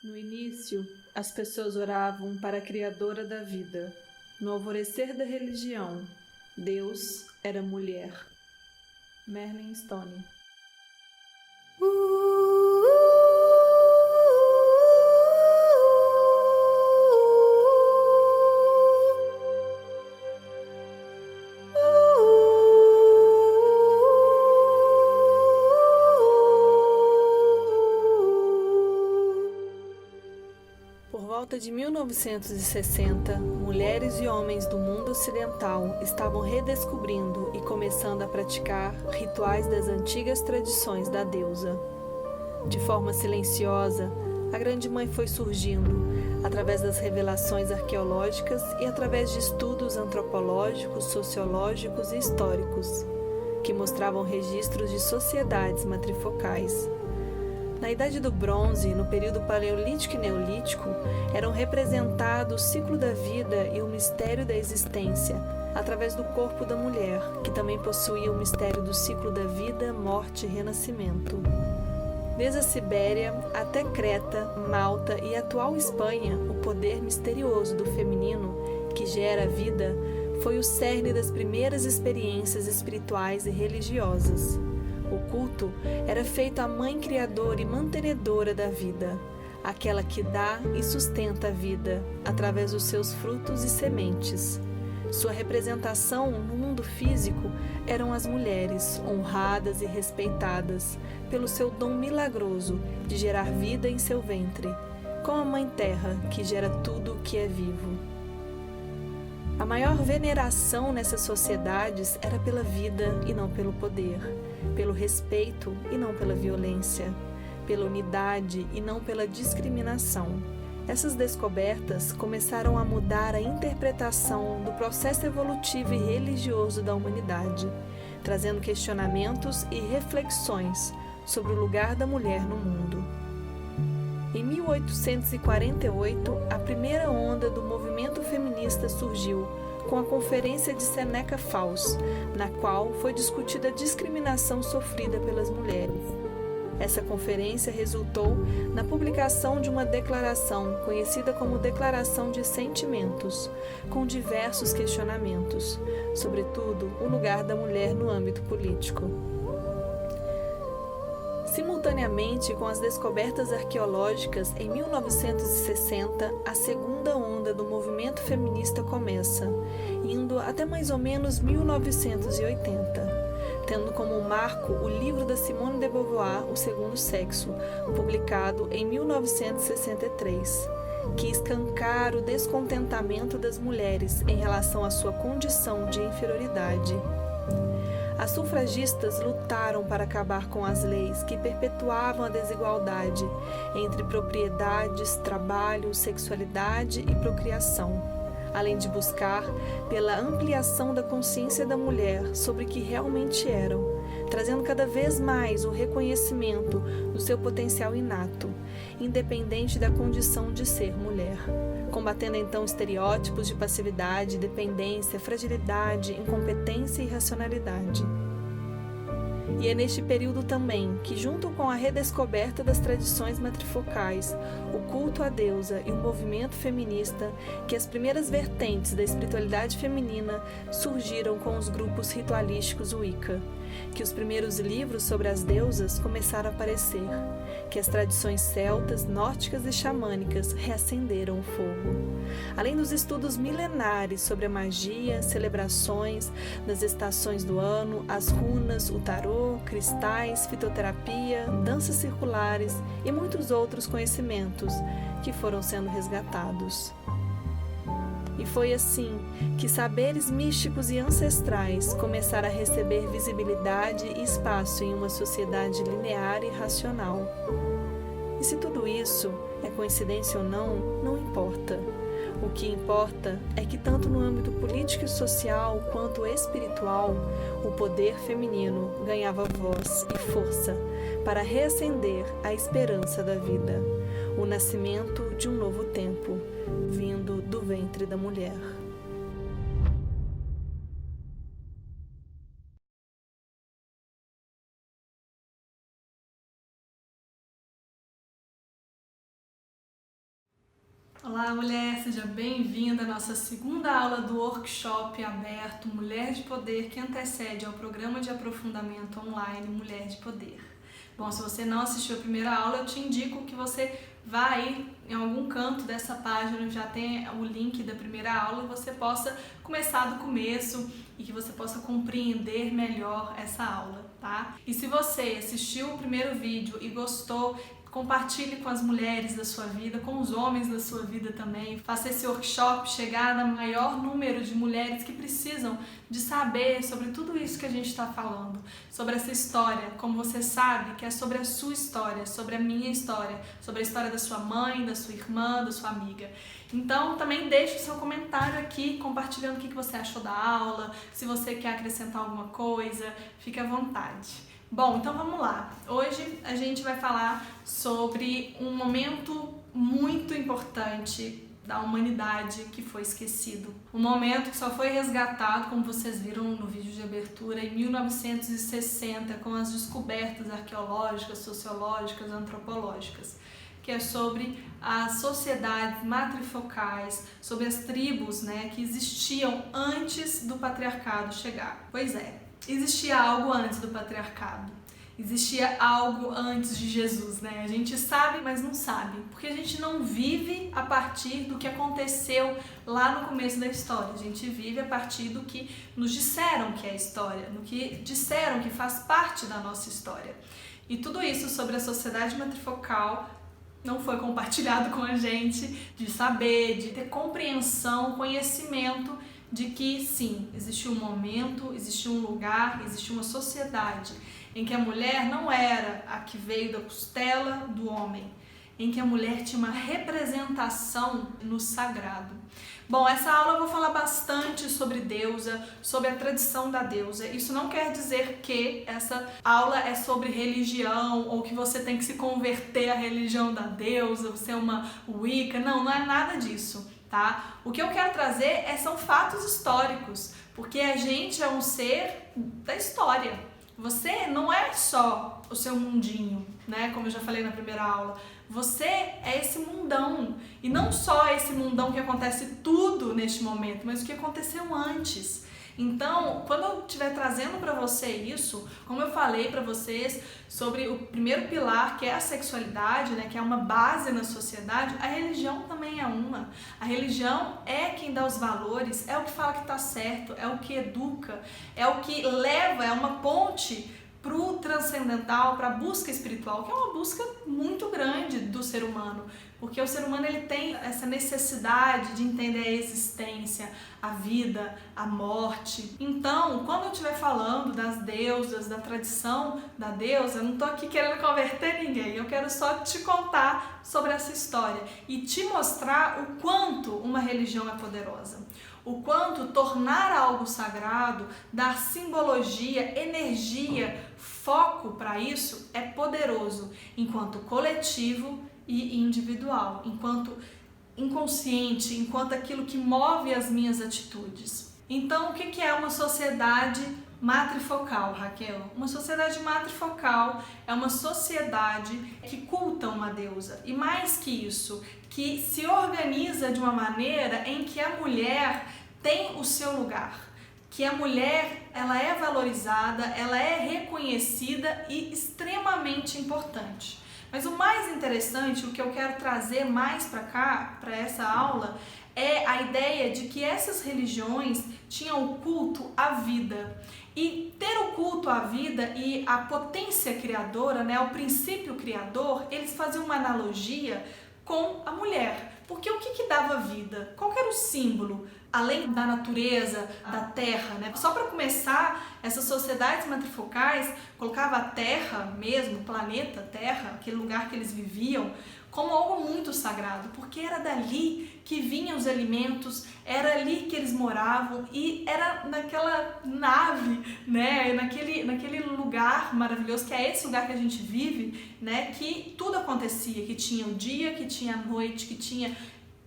No início, as pessoas oravam para a Criadora da vida. No alvorecer da religião, Deus era mulher. Merlin Stone. Por volta de 1960, mulheres e homens do mundo ocidental estavam redescobrindo e começando a praticar rituais das antigas tradições da deusa. De forma silenciosa, a Grande Mãe foi surgindo através das revelações arqueológicas e através de estudos antropológicos, sociológicos e históricos, que mostravam registros de sociedades matrifocais. Na Idade do Bronze, no período Paleolítico e Neolítico, eram representados o ciclo da vida e o mistério da existência, através do corpo da mulher, que também possuía o mistério do ciclo da vida, morte e renascimento. Desde a Sibéria até Creta, Malta e a atual Espanha, o poder misterioso do feminino, que gera a vida, foi o cerne das primeiras experiências espirituais e religiosas. O culto era feito à mãe criadora e mantenedora da vida, aquela que dá e sustenta a vida através dos seus frutos e sementes. Sua representação no mundo físico eram as mulheres, honradas e respeitadas pelo seu dom milagroso de gerar vida em seu ventre, como a Mãe Terra, que gera tudo o que é vivo. A maior veneração nessas sociedades era pela vida e não pelo poder, pelo respeito e não pela violência, pela unidade e não pela discriminação. Essas descobertas começaram a mudar a interpretação do processo evolutivo e religioso da humanidade, trazendo questionamentos e reflexões sobre o lugar da mulher no mundo. Em 1848, a primeira onda do movimento feminista surgiu com a Conferência de Seneca Falls, na qual foi discutida a discriminação sofrida pelas mulheres. Essa conferência resultou na publicação de uma declaração conhecida como Declaração de Sentimentos, com diversos questionamentos, sobretudo o lugar da mulher no âmbito político. Simultaneamente com as descobertas arqueológicas, em 1960, a segunda onda do movimento feminista começa, indo até mais ou menos 1980. Tendo como marco o livro da Simone de Beauvoir, O Segundo Sexo, publicado em 1963, que escancara o descontentamento das mulheres em relação à sua condição de inferioridade. As sufragistas lutaram para acabar com as leis que perpetuavam a desigualdade entre propriedades, trabalho, sexualidade e procriação, além de buscar pela ampliação da consciência da mulher sobre o que realmente eram, trazendo cada vez mais o reconhecimento do seu potencial inato, independente da condição de ser mulher, combatendo então estereótipos de passividade, dependência, fragilidade, incompetência e irracionalidade. E é neste período também que, junto com a redescoberta das tradições matrifocais, o culto à deusa e o movimento feminista, que as primeiras vertentes da espiritualidade feminina surgiram com os grupos ritualísticos Wicca, que os primeiros livros sobre as deusas começaram a aparecer, que as tradições celtas, nórdicas e xamânicas reacenderam o fogo. Além dos estudos milenares sobre a magia, celebrações das estações do ano, as runas, o tarô, cristais, fitoterapia, danças circulares e muitos outros conhecimentos que foram sendo resgatados. E foi assim que saberes místicos e ancestrais começaram a receber visibilidade e espaço em uma sociedade linear e racional. E se tudo isso é coincidência ou não, não importa. O que importa é que tanto no âmbito político e social quanto espiritual, o poder feminino ganhava voz e força para reacender a esperança da vida, o nascimento de um novo tempo, vindo do ventre da mulher. Olá, mulher, seja bem-vinda à nossa segunda aula do workshop aberto Mulher de Poder, que antecede ao programa de aprofundamento online Mulher de Poder. Bom, se você não assistiu a primeira aula, eu te indico que você vá aí em algum canto dessa página, já tem o link da primeira aula, e você possa começar do começo e que você possa compreender melhor essa aula, tá? E se você assistiu o primeiro vídeo e gostou, compartilhe com as mulheres da sua vida, com os homens da sua vida também. Faça esse workshop chegar no maior número de mulheres que precisam de saber sobre tudo isso que a gente está falando, sobre essa história, como você sabe, que é sobre a sua história, sobre a minha história, sobre a história da sua mãe, da sua irmã, da sua amiga. Então também deixe o seu comentário aqui, compartilhando o que você achou da aula, se você quer acrescentar alguma coisa, fique à vontade. Bom, então vamos lá. Hoje a gente vai falar sobre um momento muito importante da humanidade que foi esquecido. Um momento que só foi resgatado, como vocês viram no vídeo de abertura, em 1960, com as descobertas arqueológicas, sociológicas, antropológicas, que é sobre as sociedades matrifocais, sobre as tribos, que existiam antes do patriarcado chegar. Pois é. Existia algo antes do patriarcado, existia algo antes de Jesus, A gente sabe, mas não sabe, porque a gente não vive a partir do que aconteceu lá no começo da história, a gente vive a partir do que nos disseram que é a história, no que disseram que faz parte da nossa história. E tudo isso sobre a sociedade matrifocal não foi compartilhado com a gente, de saber, de ter compreensão, conhecimento de que sim, existiu um momento, existiu um lugar, existiu uma sociedade em que a mulher não era a que veio da costela do homem, em que a mulher tinha uma representação no sagrado. Bom, essa aula eu vou falar bastante sobre deusa, sobre a tradição da deusa. Isso não quer dizer que essa aula é sobre religião ou que você tem que se converter à religião da deusa, você é uma Wicca. Não é nada disso. Tá? O que eu quero trazer são fatos históricos, porque a gente é um ser da história. Você não é só o seu mundinho, como eu já falei na primeira aula. Você é esse mundão, e não só esse mundão que acontece tudo neste momento, mas o que aconteceu antes. Então, quando eu estiver trazendo para você isso, como eu falei para vocês sobre o primeiro pilar, que é a sexualidade, que é uma base na sociedade, a religião também é uma. A religião é quem dá os valores, é o que fala que está certo, é o que educa, é o que leva, é uma ponte para o transcendental, para a busca espiritual, que é uma busca muito grande do ser humano, porque o ser humano ele tem essa necessidade de entender a existência, a vida, a morte. Então, quando eu estiver falando das deusas, da tradição da deusa, eu não estou aqui querendo converter ninguém, eu quero só te contar sobre essa história e te mostrar o quanto uma religião é poderosa. O quanto tornar algo sagrado, dar simbologia, energia, foco para isso é poderoso, enquanto coletivo e individual, enquanto inconsciente, enquanto aquilo que move as minhas atitudes. Então, o que é uma sociedade matrifocal, Raquel? Uma sociedade matrifocal é uma sociedade que culta uma deusa, e mais que isso, que se organiza de uma maneira em que a mulher tem o seu lugar, que a mulher ela é valorizada, ela é reconhecida e extremamente importante. Mas o mais interessante, o que eu quero trazer mais para cá, para essa aula, é a ideia de que essas religiões tinham o culto à vida. E ter o culto à vida e a potência criadora, o princípio criador, eles faziam uma analogia com a mulher. Porque o que dava vida? Qual era o símbolo? Além da natureza, da terra, Só para começar, essas sociedades matrifocais colocavam a terra mesmo, o planeta Terra, aquele lugar que eles viviam, como algo muito sagrado, porque era dali que vinham os alimentos, era ali que eles moravam e era naquela nave, naquele lugar maravilhoso, que é esse lugar que a gente vive, que tudo acontecia, que tinha o dia, que tinha a noite, que tinha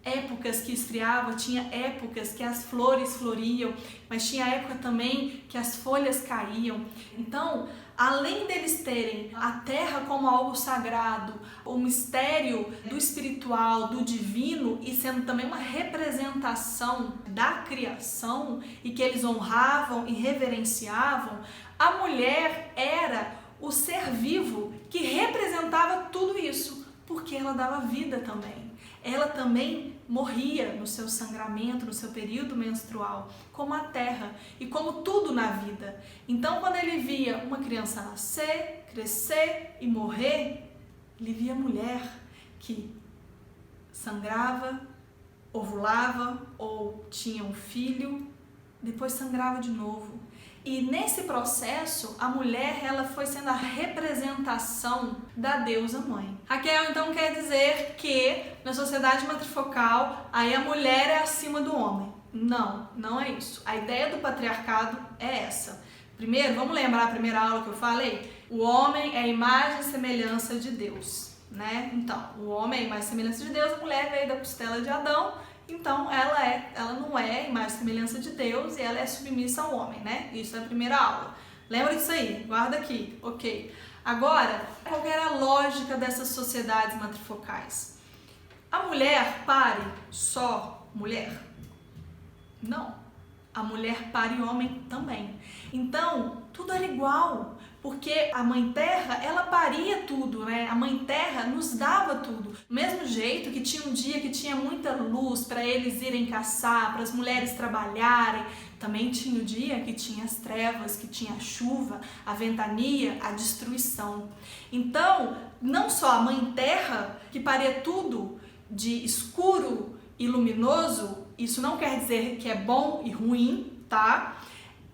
épocas que esfriava, tinha épocas que as flores floriam, mas tinha época também que as folhas caíam. Então, além deles terem a terra como algo sagrado, o mistério do espiritual, do divino, e sendo também uma representação da criação, e que eles honravam e reverenciavam, a mulher era o ser vivo que representava tudo isso, porque ela dava vida também. Ela também morria no seu sangramento, no seu período menstrual, como a terra e como tudo na vida. Então, quando ele via uma criança nascer, crescer e morrer, ele via a mulher que sangrava, ovulava ou tinha um filho, depois sangrava de novo. E nesse processo, a mulher ela foi sendo a representação da deusa mãe. Raquel, então, quer dizer que na sociedade matrifocal, aí a mulher é acima do homem. Não, não é isso. A ideia do patriarcado é essa. Primeiro, vamos lembrar a primeira aula que eu falei? O homem é a imagem e semelhança de Deus, né? Então, o homem é a imagem e semelhança de Deus, a mulher veio da costela de Adão. Então, ela não é imagem e semelhança de Deus e ela é submissa ao homem, né? Isso é a primeira aula. Lembra disso aí? Guarda aqui. Ok. Agora, qual era a lógica dessas sociedades matrifocais? A mulher pare só mulher? Não. A mulher pare homem também. Então, tudo era igual. Porque a Mãe Terra, ela paria tudo, né? A Mãe Terra nos dava tudo. Do mesmo jeito que tinha um dia que tinha muita luz para eles irem caçar, para as mulheres trabalharem, também tinha o dia que tinha as trevas, que tinha a chuva, a ventania, a destruição. Então, não só a Mãe Terra, que paria tudo de escuro e luminoso, isso não quer dizer que é bom e ruim, tá?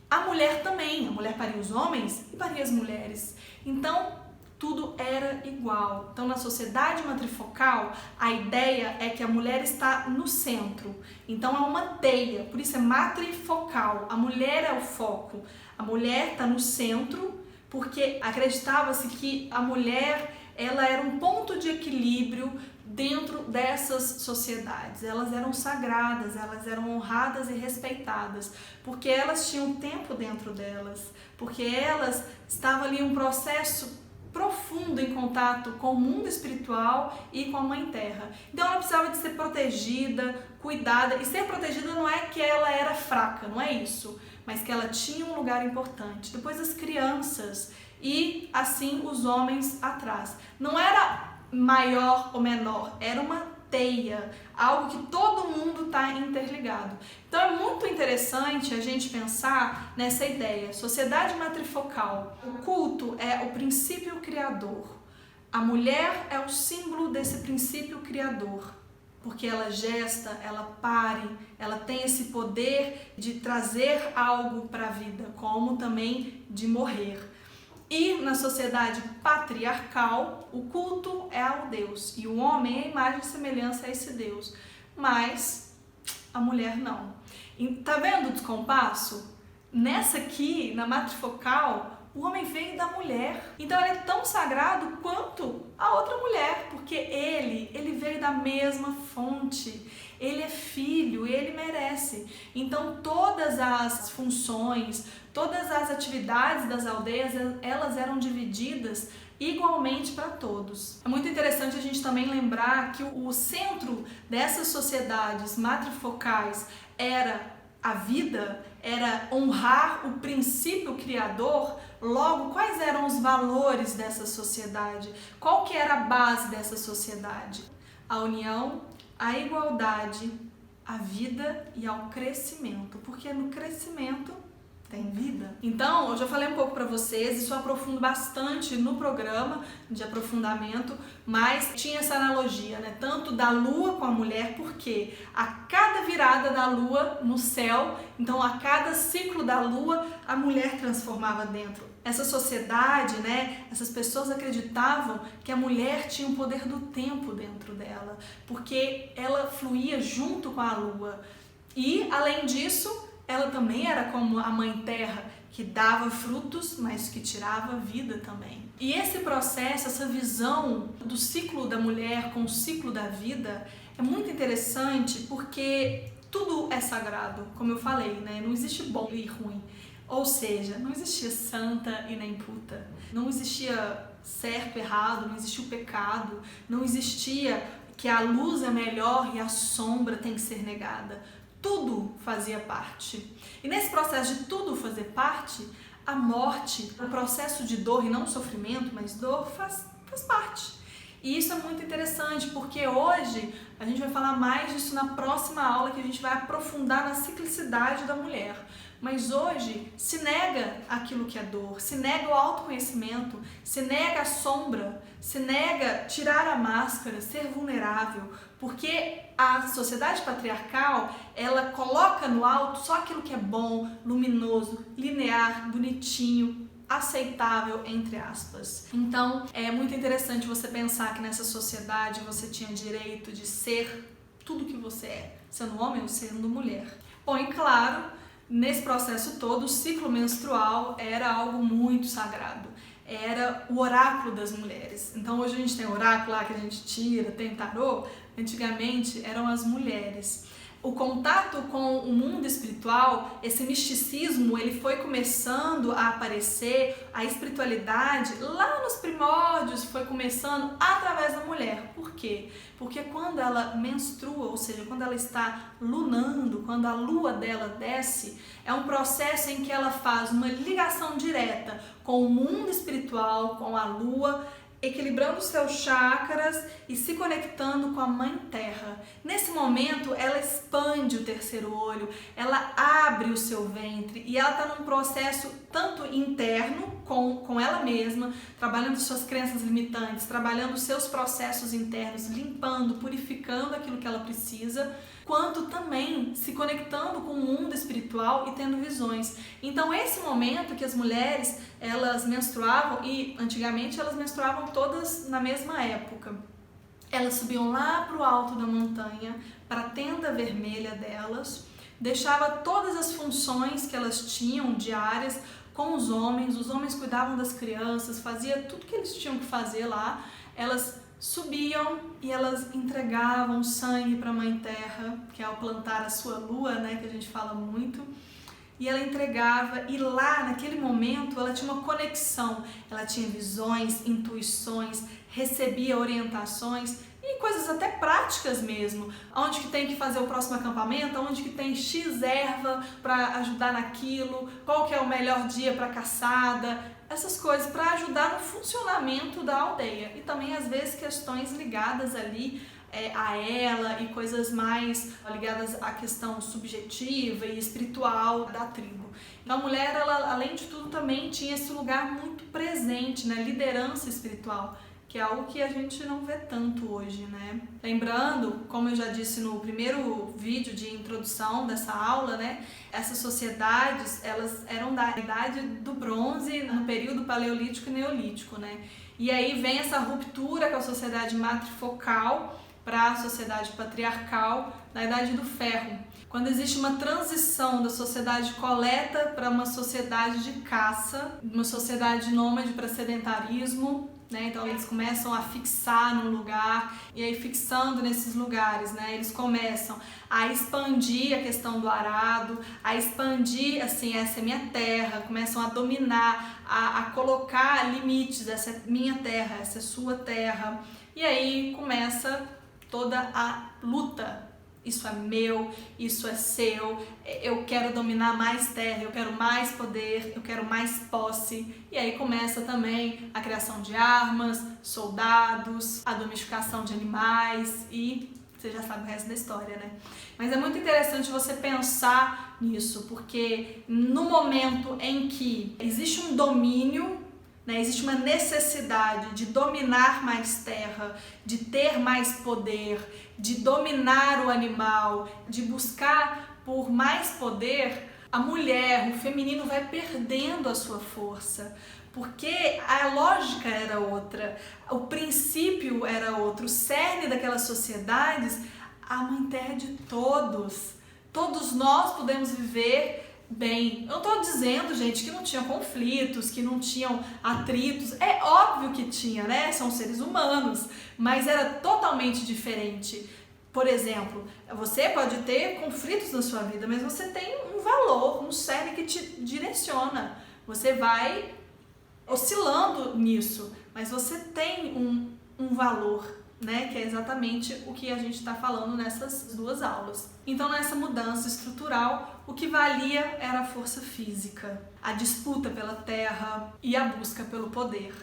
A mulher também, a mulher paria os homens e paria as mulheres. Então, tudo era igual. Então, na sociedade matrifocal, a ideia é que a mulher está no centro. Então, é uma teia, por isso é matrifocal. A mulher é o foco. A mulher está no centro, porque acreditava-se que a mulher ela era um ponto de equilíbrio dentro dessas sociedades. Elas eram sagradas, elas eram honradas e respeitadas, porque elas tinham tempo dentro delas, porque elas estavam ali em um processo profundo em contato com o mundo espiritual e com a Mãe Terra. Então ela precisava de ser protegida, cuidada, e ser protegida não é que ela era fraca, não é isso, mas que ela tinha um lugar importante. Depois as crianças e assim os homens atrás. Não era maior ou menor, era uma teia, algo que todo mundo está interligado. Então é muito interessante a gente pensar nessa ideia. Sociedade matrifocal, o culto é o princípio criador. A mulher é o símbolo desse princípio criador, porque ela gesta, ela pare, ela tem esse poder de trazer algo para a vida, como também de morrer. E na sociedade patriarcal, o culto é ao Deus e o homem é a imagem e semelhança a esse Deus, mas a mulher não. E tá vendo o descompasso? Nessa aqui, na matrifocal, o homem veio da mulher, então ele é tão sagrado quanto a outra mulher, porque ele veio da mesma fonte, ele é filho, ele merece. Então todas as funções, todas as atividades das aldeias, elas eram divididas igualmente para todos. É muito interessante a gente também lembrar que o centro dessas sociedades matrifocais era a vida, era honrar o princípio criador. Logo, quais eram os valores dessa sociedade? Qual que era a base dessa sociedade? A união, a igualdade, a vida e ao crescimento, porque no crescimento tem vida. Então, eu já falei um pouco para vocês, isso eu aprofundo bastante no programa de aprofundamento, mas tinha essa analogia, né? Tanto da lua com a mulher, porque a cada virada da lua no céu, então a cada ciclo da lua, a mulher transformava dentro. Essa sociedade, né? Essas pessoas acreditavam que a mulher tinha o poder do tempo dentro dela, porque ela fluía junto com a lua. E, além disso, ela também era como a Mãe Terra, que dava frutos, mas que tirava vida também. E esse processo, essa visão do ciclo da mulher com o ciclo da vida é muito interessante, porque tudo é sagrado, como eu falei, né? Não existe bom e ruim. Ou seja, não existia santa e nem puta, não existia certo, errado, não existia o pecado, não existia que a luz é melhor e a sombra tem que ser negada. Tudo fazia parte. E nesse processo de tudo fazer parte, a morte, o processo de dor, e não sofrimento, mas dor, faz parte. E isso é muito interessante, porque hoje a gente vai falar mais disso na próxima aula, que a gente vai aprofundar na ciclicidade da mulher. Mas hoje se nega aquilo que é dor, se nega o autoconhecimento, se nega a sombra, se nega tirar a máscara, ser vulnerável, porque a sociedade patriarcal, ela coloca no alto só aquilo que é bom, luminoso, linear, bonitinho, aceitável, entre aspas. Então, é muito interessante você pensar que nessa sociedade você tinha direito de ser tudo que você é, sendo homem ou sendo mulher. Bom, e claro, nesse processo todo, o ciclo menstrual era algo muito sagrado. Era o oráculo das mulheres. Então hoje a gente tem oráculo lá que a gente tira, tem tarô. Antigamente eram as mulheres. O contato com o mundo espiritual, esse misticismo, ele foi começando a aparecer, a espiritualidade lá nos primórdios foi começando através da mulher. Por quê? Porque quando ela menstrua, ou seja, quando ela está lunando, quando a lua dela desce, é um processo em que ela faz uma ligação direta com o mundo espiritual, com a lua, equilibrando os seus chakras e se conectando com a Mãe Terra. Nesse momento, ela expande o terceiro olho, ela abre o seu ventre e ela está num processo tanto interno com ela mesma, trabalhando suas crenças limitantes, trabalhando seus processos internos, limpando, purificando aquilo que ela precisa, quanto também se conectando com o mundo espiritual e tendo visões. Então esse momento que as mulheres, elas menstruavam, e antigamente elas menstruavam todas na mesma época, elas subiam lá para o alto da montanha, para a tenda vermelha delas, deixava todas as funções que elas tinham diárias com os homens cuidavam das crianças, fazia tudo que eles tinham que fazer lá, elas subiam e elas entregavam sangue para a Mãe Terra, que é ao plantar a sua lua, né, que a gente fala muito, e ela entregava, e lá naquele momento ela tinha uma conexão, ela tinha visões, intuições, recebia orientações e coisas até práticas mesmo, onde que tem que fazer o próximo acampamento, onde que tem X erva para ajudar naquilo, qual que é o melhor dia para caçada, essas coisas para ajudar no funcionamento da aldeia e também às vezes questões ligadas ali a ela e coisas mais ligadas à questão subjetiva e espiritual da tribo. Então a mulher, ela, além de tudo, também tinha esse lugar muito presente, né? Liderança espiritual, que é algo que a gente não vê tanto hoje, né? Lembrando, como eu já disse no primeiro vídeo de introdução dessa aula, né? Essas sociedades, elas eram da idade do bronze, no período paleolítico e neolítico, né? E aí vem essa ruptura com a sociedade matrifocal para a sociedade patriarcal na idade do ferro. Quando existe uma transição da sociedade de coleta para uma sociedade de caça, uma sociedade nômade para sedentarismo, né? Então eles começam a fixar num lugar e aí fixando nesses lugares, né? Eles começam a expandir a questão do arado, a expandir assim, essa é minha terra, começam a dominar, a colocar limites, essa é minha terra, essa é sua terra, e aí começa toda a luta. Isso é meu, isso é seu, eu quero dominar mais terra, eu quero mais poder, eu quero mais posse. E aí começa também a criação de armas, soldados, a domesticação de animais e você já sabe o resto da história, né? Mas é muito interessante você pensar nisso, porque no momento em que existe um domínio, né, existe uma necessidade de dominar mais terra, de ter mais poder, de dominar o animal, de buscar por mais poder, a mulher, o feminino vai perdendo a sua força, porque a lógica era outra, o princípio era outro, o cerne daquelas sociedades, a Mãe Terra é de todos. Todos nós podemos viver bem. Eu não estou dizendo, gente, que não tinha conflitos, que não tinham atritos. É óbvio que tinha, né? São seres humanos, mas era totalmente diferente. Por exemplo, você pode ter conflitos na sua vida, mas você tem um valor, um cerne que te direciona. Você vai oscilando nisso, mas você tem um valor, né? Que é exatamente o que a gente está falando nessas duas aulas. Então, nessa mudança estrutural, o que valia era a força física, a disputa pela terra e a busca pelo poder.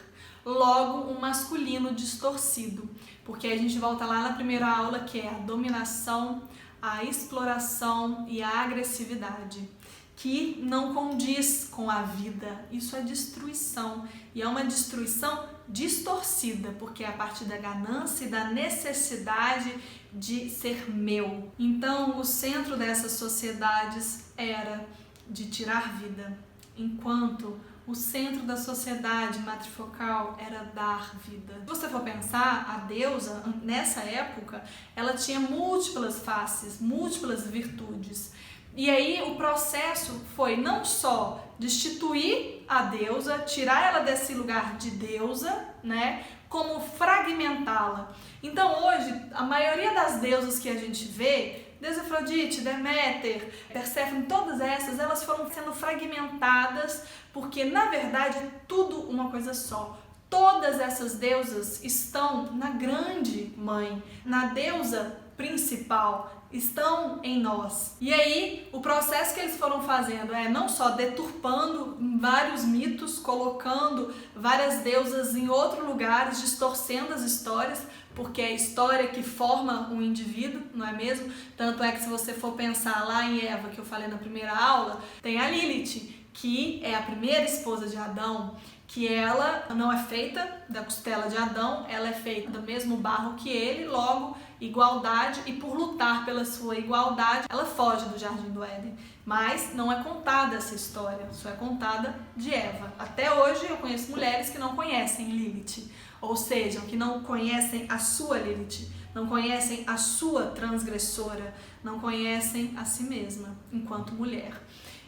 Logo, um masculino distorcido, porque a gente volta lá na primeira aula, que é a dominação, a exploração e a agressividade, que não condiz com a vida. Isso é destruição, e é uma destruição distorcida, porque é a partir da ganância e da necessidade de ser meu. Então, o centro dessas sociedades era de tirar vida, enquanto o centro da sociedade matrifocal era dar vida. Se você for pensar, a deusa, nessa época, ela tinha múltiplas faces, múltiplas virtudes. E aí o processo foi não só destituir a deusa, tirar ela desse lugar de deusa, né, como fragmentá-la. Então hoje, a maioria das deusas que a gente vê, deusa Afrodite, Deméter, Perséfone, todas essas, elas foram sendo fragmentadas, porque na verdade é tudo uma coisa só. Todas essas deusas estão na grande mãe, na deusa principal, estão em nós. E aí, o processo que eles foram fazendo é não só deturpando vários mitos, colocando várias deusas em outros lugares, distorcendo as histórias, porque é a história que forma um indivíduo, não é mesmo? Tanto é que se você for pensar lá em Eva, que eu falei na primeira aula, tem a Lilith, que é a primeira esposa de Adão, que ela não é feita da costela de Adão, ela é feita do mesmo barro que ele, logo igualdade, e por lutar pela sua igualdade, ela foge do Jardim do Éden. Mas não é contada essa história, só é contada de Eva. Até hoje eu conheço mulheres que não conhecem Lilith, ou seja, que não conhecem a sua Lilith, não conhecem a sua transgressora, não conhecem a si mesma enquanto mulher.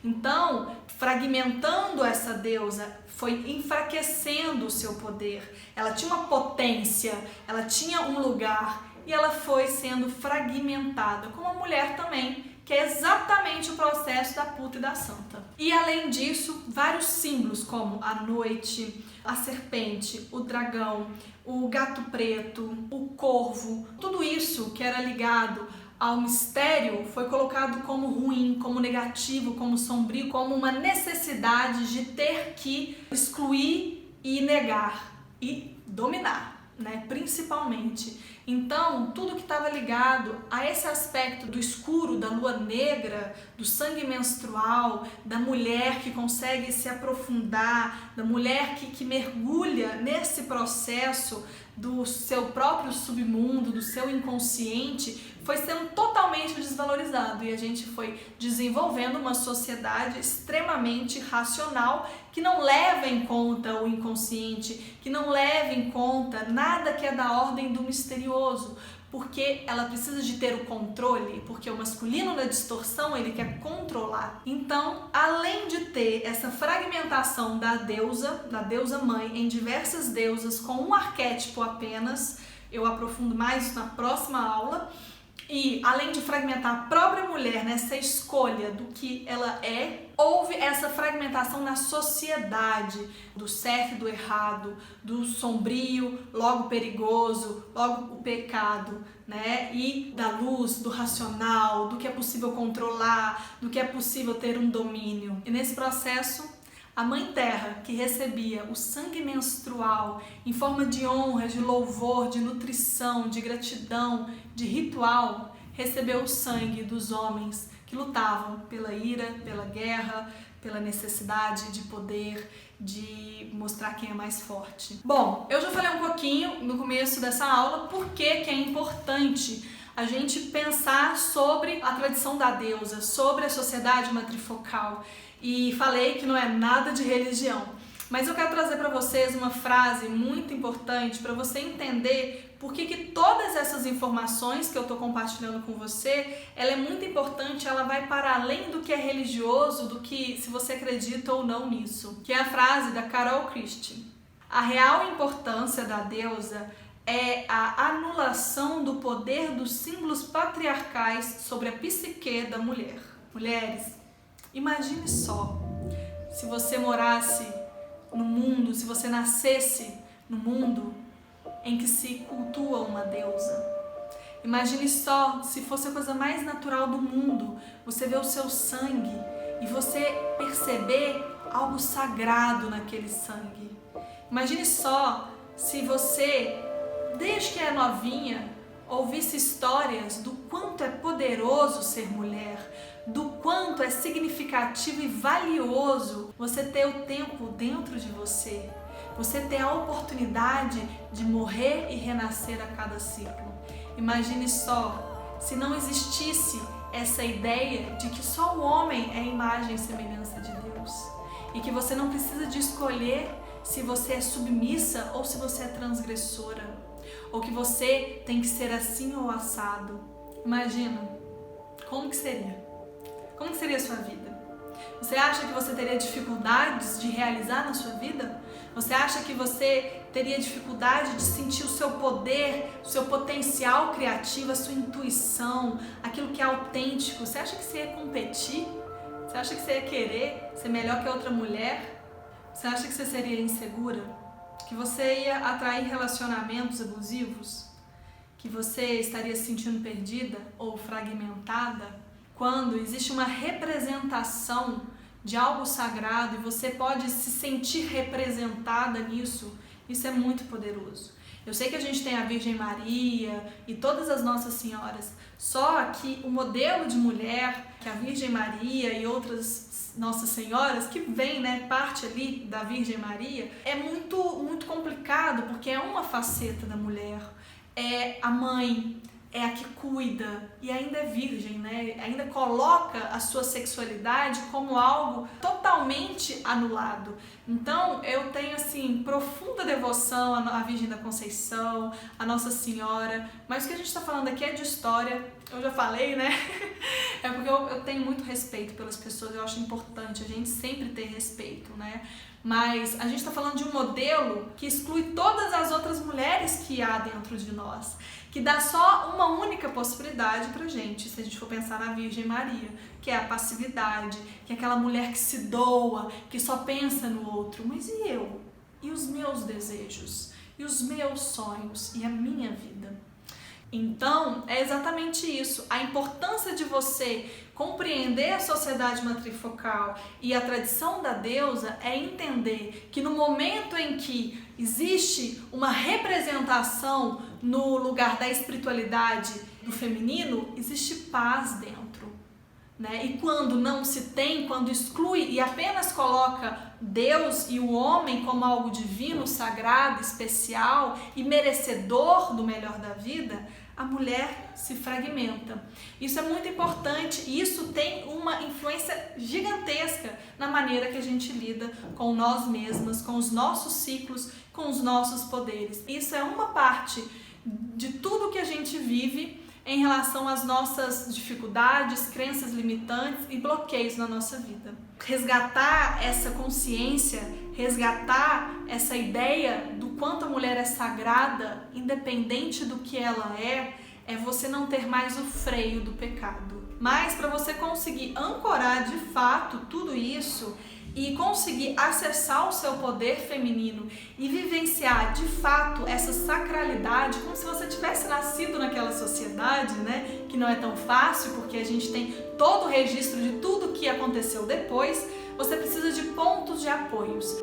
Então, fragmentando essa deusa, foi enfraquecendo o seu poder. Ela tinha uma potência, ela tinha um lugar e ela foi sendo fragmentada, como a mulher também, que é exatamente o processo da puta e da santa. E além disso, vários símbolos como a noite, a serpente, o dragão, o gato preto, o corvo, tudo isso que era ligado ao mistério foi colocado como ruim, como negativo, como sombrio, como uma necessidade de ter que excluir e negar e dominar, né? Principalmente. Então, tudo que estava ligado a esse aspecto do escuro, da lua negra, do sangue menstrual, da mulher que consegue se aprofundar, da mulher que mergulha nesse processo do seu próprio submundo, do seu inconsciente, foi sendo totalmente desvalorizado e a gente foi desenvolvendo uma sociedade extremamente racional que não leva em conta o inconsciente, que não leva em conta nada que é da ordem do misterioso, porque ela precisa de ter o controle, porque o masculino na distorção ele quer controlar. Então, além de ter essa fragmentação da deusa mãe em diversas deusas com um arquétipo apenas, eu aprofundo mais isso na próxima aula. E além de fragmentar a própria mulher nessa escolha do que ela é, houve essa fragmentação na sociedade, do certo e do errado, do sombrio, logo perigoso, logo o pecado, né? E da luz, do racional, do que é possível controlar, do que é possível ter um domínio. E nesse processo, a Mãe Terra, que recebia o sangue menstrual em forma de honra, de louvor, de nutrição, de gratidão, de ritual, recebeu o sangue dos homens que lutavam pela ira, pela guerra, pela necessidade de poder, de mostrar quem é mais forte. Bom, eu já falei um pouquinho no começo dessa aula por que é importante a gente pensar sobre a tradição da deusa, sobre a sociedade matrifocal. E falei que não é nada de religião, mas eu quero trazer para vocês uma frase muito importante para você entender por que todas essas informações que eu estou compartilhando com você, ela é muito importante, ela vai para além do que é religioso, do que se você acredita ou não nisso, que é a frase da Carol Christie. A real importância da deusa é a anulação do poder dos símbolos patriarcais sobre a psique da mulher. Mulheres, imagine só, se você morasse no mundo, se você nascesse no mundo em que se cultua uma deusa. Imagine só se fosse a coisa mais natural do mundo, você ver o seu sangue e você perceber algo sagrado naquele sangue. Imagine só se você, desde que é novinha, ouvisse histórias do quanto é poderoso ser mulher, do quanto é significativo e valioso você ter o tempo dentro de você, você ter a oportunidade de morrer e renascer a cada ciclo. Imagine só se não existisse essa ideia de que só o homem é a imagem e semelhança de Deus e que você não precisa de escolher se você é submissa ou se você é transgressora, ou que você tem que ser assim ou assado. Imagina, como que seria? Como que seria a sua vida? Você acha que você teria dificuldades de realizar na sua vida? Você acha que você teria dificuldade de sentir o seu poder, o seu potencial criativo, a sua intuição, aquilo que é autêntico? Você acha que você ia competir? Você acha que você ia querer ser melhor que a outra mulher? Você acha que você seria insegura? Que você ia atrair relacionamentos abusivos? Que você estaria se sentindo perdida ou fragmentada? Quando existe uma representação de algo sagrado e você pode se sentir representada nisso, isso é muito poderoso. Eu sei que a gente tem a Virgem Maria e todas as Nossas Senhoras, só que o modelo de mulher que a Virgem Maria e outras Nossas Senhoras, que vem, parte ali da Virgem Maria, é muito complicado, porque é uma faceta da mulher, é a mãe, é a que cuida e ainda é virgem, ainda coloca a sua sexualidade como algo totalmente anulado. Então eu tenho profunda devoção à Virgem da Conceição, à Nossa Senhora, mas o que a gente está falando aqui é de história, eu já falei, é porque eu tenho muito respeito pelas pessoas, eu acho importante a gente sempre ter respeito, Mas a gente está falando de um modelo que exclui todas as outras mulheres que há dentro de nós, que dá só uma única possibilidade pra gente, se a gente for pensar na Virgem Maria, que é a passividade, que é aquela mulher que se doa, que só pensa no outro. Mas e eu? E os meus desejos? E os meus sonhos? E a minha vida? Então, é exatamente isso. A importância de você compreender a sociedade matrifocal e a tradição da deusa é entender que no momento em que existe uma representação no lugar da espiritualidade do feminino, existe paz dentro. E quando não se tem, quando exclui e apenas coloca Deus e o homem como algo divino, sagrado, especial e merecedor do melhor da vida, a mulher se fragmenta. Isso é muito importante e isso tem uma influência gigantesca na maneira que a gente lida com nós mesmas, com os nossos ciclos, com os nossos poderes. Isso é uma parte de tudo que a gente vive em relação às nossas dificuldades, crenças limitantes e bloqueios na nossa vida. Resgatar essa consciência, resgatar essa ideia do quanto a mulher é sagrada, independente do que ela é você não ter mais o freio do pecado. Mas para você conseguir ancorar de fato tudo isso e conseguir acessar o seu poder feminino e vivenciar de fato essa sacralidade, como se você tivesse nascido naquela sociedade, que não é tão fácil, porque a gente tem todo o registro de tudo que aconteceu depois, você precisa de pontos de apoios.